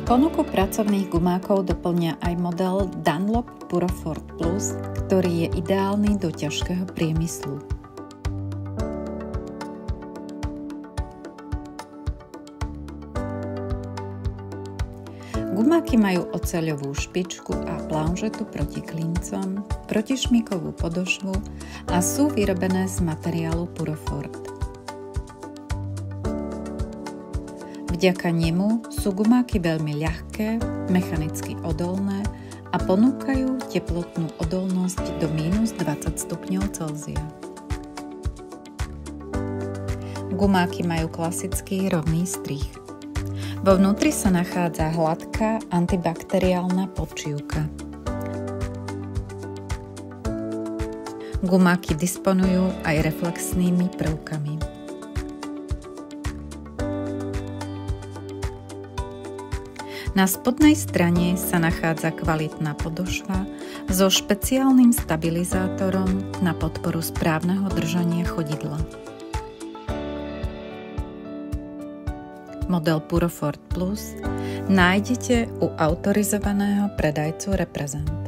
Ponuku pracovných gumákov doplňa aj model Dunlop Purofort Plus, ktorý je ideálny do ťažkého priemyslu. Gumáky majú oceľovú špičku a planžetu proti klincom, protišmikovú podožvu a sú vyrobené z materiálu Purofort. Vďaka nemu sú gumáky veľmi ľahké, mechanicky odolné a ponúkajú teplotnú odolnosť do minus 20 stupňov Celzia. Gumáky majú klasický rovný strih. Vo vnútri sa nachádza hladká antibakteriálna podčívka. Gumáky disponujú aj reflexnými prvkami. Na spodnej strane sa nachádza kvalitná podožva so špeciálnym stabilizátorom na podporu správneho držania chodidla. Model Purofort Plus nájdete u autorizovaného predajcu Reprezent.